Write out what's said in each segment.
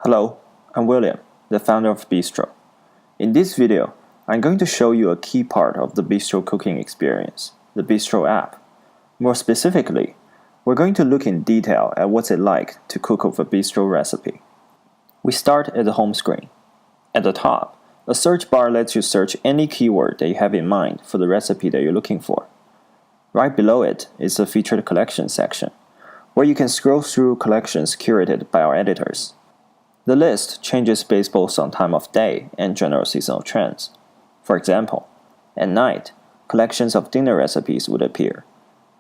Hello, I'm William, the founder of Bistro. In this video, I'm going to show you a key part of the Bistro cooking experience, the Bistro app. More specifically, we're going to look in detail at what's it like to cook up a Bistro recipe. We start at the home screen. At the top, a search bar lets you search any keyword that you have in mind for the recipe that you're looking for. Right below it is the featured collection section, where you can scroll through collections curated by our editors. The list changes based both on time of day and general seasonal trends. For example, at night, collections of dinner recipes would appear,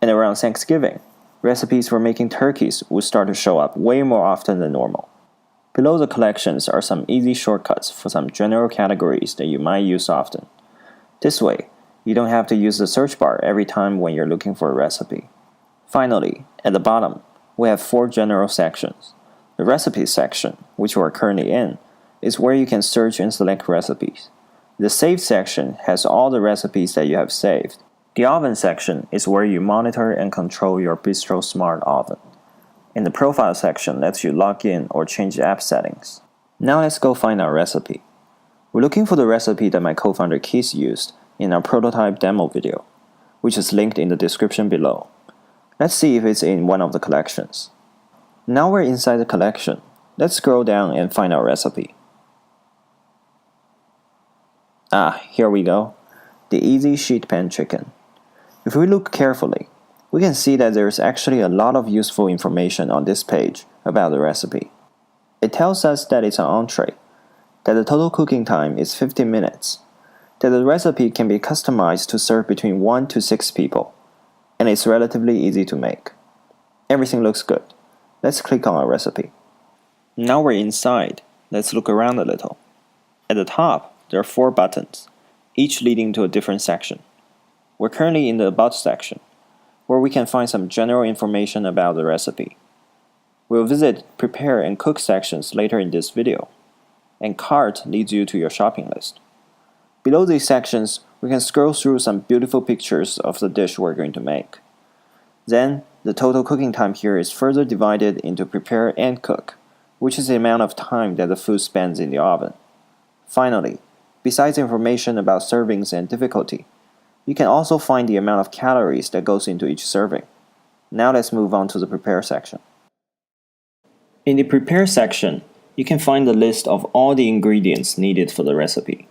and around Thanksgiving, recipes for making turkeys would start to show up way more often than normal. Below the collections are some easy shortcuts for some general categories that you might use often. This way, you don't have to use the search bar every time when you're looking for a recipe. Finally, at the bottom, we have 4 general sections. The recipes section, which we are currently in, is where you can search and select recipes. The Save section has all the recipes that you have saved. The Oven section is where you monitor and control your Bistro Smart Oven. And the Profile section lets you log in or change app settings. Now let's go find our recipe. We're looking for the recipe that my co-founder Keith used in our prototype demo video, which is linked in the description below. Let's see if it's in one of the collections. Now we're inside the collection. Let's scroll down and find our recipe. Here we go. The easy sheet pan chicken. If we look carefully, we can see that there's actually a lot of useful information on this page about the recipe. It tells us that it's an entree, that the total cooking time is 15 minutes, that the recipe can be customized to serve between 1 to 6 people, and it's relatively easy to make. Everything looks good. Let's click on our recipe. Now we're inside. Let's look around a little. At the top, there are 4 buttons, each leading to a different section. We're currently in the About section, where we can find some general information about the recipe. We'll visit Prepare and Cook sections later in this video, and Cart leads you to your shopping list. Below these sections, we can scroll through some beautiful pictures of the dish we're going to make. Then, the total cooking time here is further divided into Prepare and Cook, which is the amount of time that the food spends in the oven. Finally, besides information about servings and difficulty, you can also find the amount of calories that goes into each serving. Now let's move on to the Prepare section. In the Prepare section, you can find the list of all the ingredients needed for the recipe.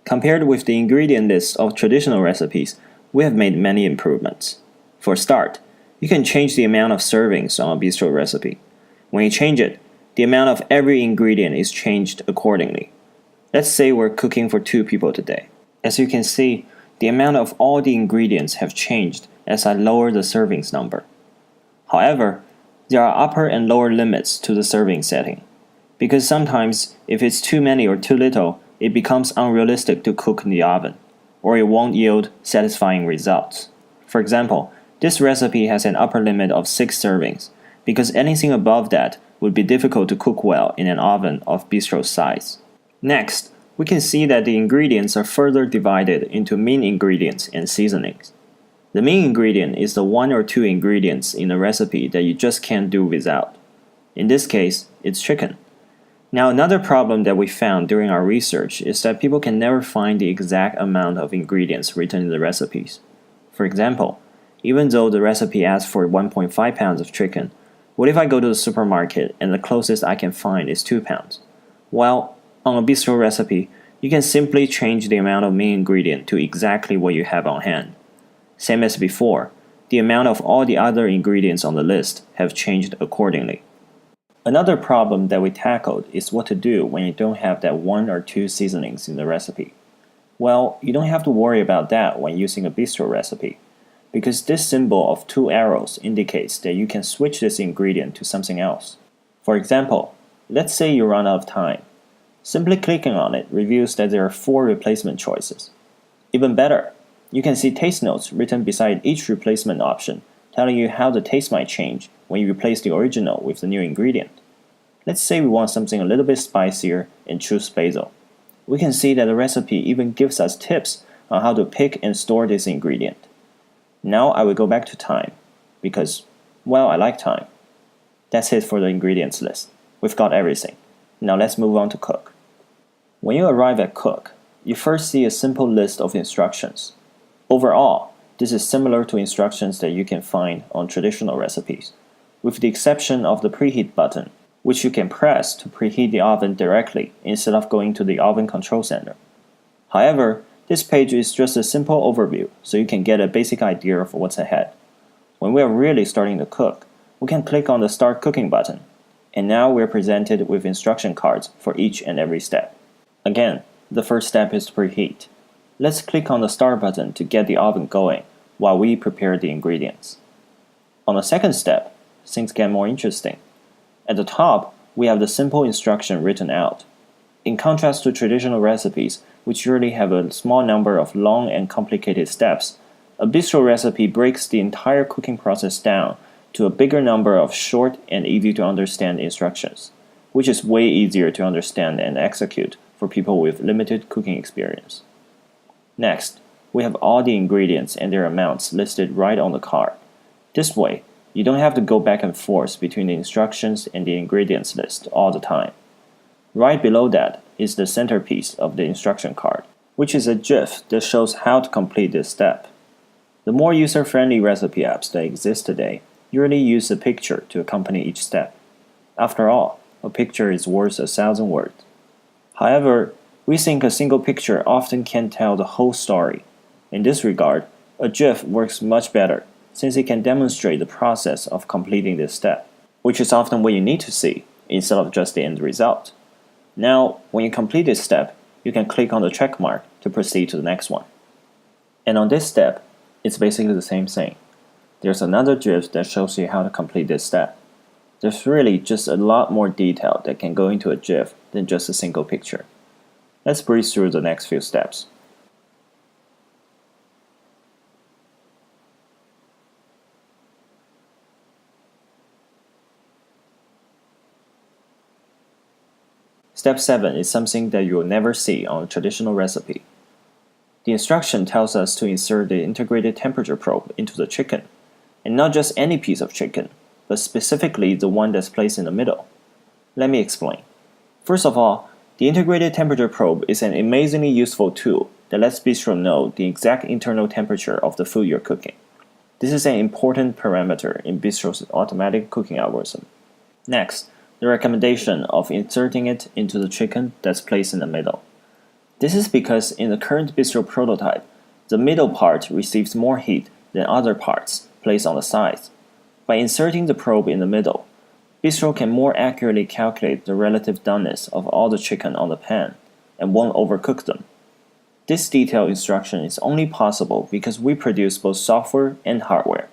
Compared with the ingredient list of traditional recipes, we have made many improvements. For a start, you can change the amount of servings on a Bistro recipe. When you change it, the amount of every ingredient is changed accordingly. Let's say we're cooking for 2 people today. As you can see, the amount of all the ingredients have changed as I lower the servings number. However, there are upper and lower limits to the serving setting, because sometimes if it's too many or too little, it becomes unrealistic to cook in the oven, or it won't yield satisfying results. For example, this recipe has an upper limit of 6 servings, because anything above that would be difficult to cook well in an oven of Bistro's size. Next, we can see that the ingredients are further divided into main ingredients and seasonings. The main ingredient is the 1 or 2 ingredients in a recipe that you just can't do without. In this case, it's chicken. Now, another problem that we found during our research is that people can never find the exact amount of ingredients written in the recipes. For example, even though the recipe asks for 1.5 pounds of chicken, what if I go to the supermarket and the closest I can find is 2 pounds? Well, on a Bistro recipe, you can simply change the amount of main ingredient to exactly what you have on hand. Same as before, the amount of all the other ingredients on the list have changed accordingly. Another problem that we tackled is what to do when you don't have that 1 or 2 seasonings in the recipe. Well, you don't have to worry about that when using a Bistro recipe, because this symbol of 2 arrows indicates that you can switch this ingredient to something else. For example, let's say you run out of time. Simply clicking on it reveals that there are 4 replacement choices. Even better, you can see taste notes written beside each replacement option, telling you how the taste might change when you replace the original with the new ingredient. Let's say we want something a little bit spicier and choose basil. We can see that the recipe even gives us tips on how to pick and store this ingredient. Now I will go back to thyme, because, well, I like thyme. That's it for the ingredients list. We've got everything. Now let's move on to cook. When you arrive at cook, you first see a simple list of instructions. Overall, this is similar to instructions that you can find on traditional recipes, with the exception of the preheat button, which you can press to preheat the oven directly instead of going to the oven control center. However, this page is just a simple overview, so you can get a basic idea of what's ahead. When we are really starting to cook, we can click on the Start Cooking button, and now we're presented with instruction cards for each and every step. Again, the first step is to preheat. Let's click on the Start button to get the oven going while we prepare the ingredients. On the second step, things get more interesting. At the top, we have the simple instruction written out. In contrast to traditional recipes, which usually have a small number of long and complicated steps, a bistro recipe breaks the entire cooking process down to a bigger number of short and easy to understand instructions, which is way easier to understand and execute for people with limited cooking experience. Next, we have all the ingredients and their amounts listed right on the card. This way, you don't have to go back and forth between the instructions and the ingredients list all the time. Right below that is the centerpiece of the instruction card, which is a GIF that shows how to complete this step. The more user-friendly recipe apps that exist today usually use a picture to accompany each step. After all, a picture is worth 1,000 words. However, we think a single picture often can't tell the whole story. In this regard, a GIF works much better since it can demonstrate the process of completing this step, which is often what you need to see instead of just the end result. Now, when you complete this step, you can click on the check mark to proceed to the next one. And on this step, it's basically the same thing. There's another GIF that shows you how to complete this step. There's really just a lot more detail that can go into a GIF than just a single picture. Let's breeze through the next few steps. Step 7 is something that you will never see on a traditional recipe. The instruction tells us to insert the integrated temperature probe into the chicken, and not just any piece of chicken, but specifically the one that's placed in the middle. Let me explain. First of all, the integrated temperature probe is an amazingly useful tool that lets Bistro know the exact internal temperature of the food you're cooking. This is an important parameter in Bistro's automatic cooking algorithm. Next, the recommendation of inserting it into the chicken that's placed in the middle. This is because in the current Bistro prototype, the middle part receives more heat than other parts placed on the sides. By inserting the probe in the middle, Bistro can more accurately calculate the relative doneness of all the chicken on the pan and won't overcook them. This detailed instruction is only possible because we produce both software and hardware.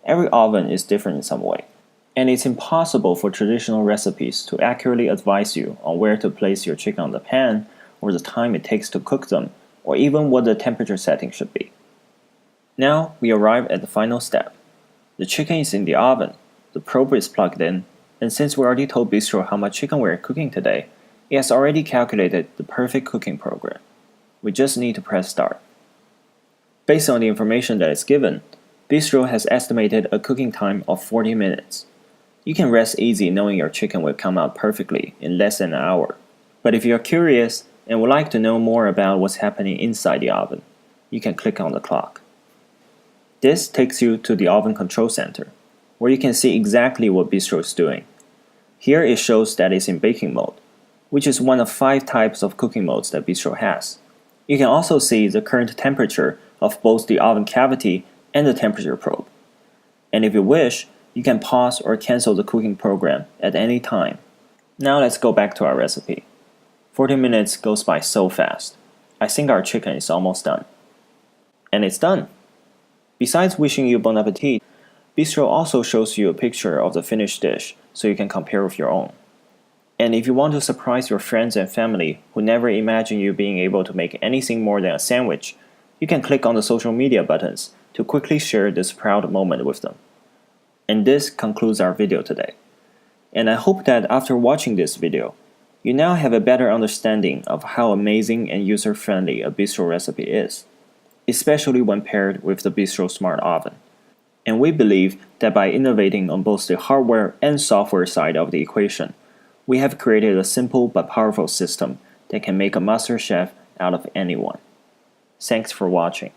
Every oven is different in some way, and it's impossible for traditional recipes to accurately advise you on where to place your chicken on the pan, or the time it takes to cook them, or even what the temperature setting should be. Now we arrive at the final step. The chicken is in the oven, the probe is plugged in, and since we already told Bistro how much chicken we're cooking today, it has already calculated the perfect cooking program. We just need to press start. Based on the information that is given, Bistro has estimated a cooking time of 40 minutes. You can rest easy knowing your chicken will come out perfectly in less than an hour. But if you're curious and would like to know more about what's happening inside the oven, you can click on the clock. This takes you to the oven control center, where you can see exactly what Bistro is doing. Here it shows that it's in baking mode, which is one of 5 types of cooking modes that Bistro has. You can also see the current temperature of both the oven cavity and the temperature probe. And if you wish, you can pause or cancel the cooking program at any time. Now let's go back to our recipe. 40 minutes goes by so fast. I think our chicken is almost done. And it's done! Besides wishing you bon appetit, Bistro also shows you a picture of the finished dish so you can compare with your own. And if you want to surprise your friends and family who never imagined you being able to make anything more than a sandwich, you can click on the social media buttons to quickly share this proud moment with them. And this concludes our video today. And I hope that after watching this video, you now have a better understanding of how amazing and user-friendly a Bistro recipe is, especially when paired with the Bistro Smart Oven. And we believe that by innovating on both the hardware and software side of the equation, we have created a simple but powerful system that can make a master chef out of anyone. Thanks for watching.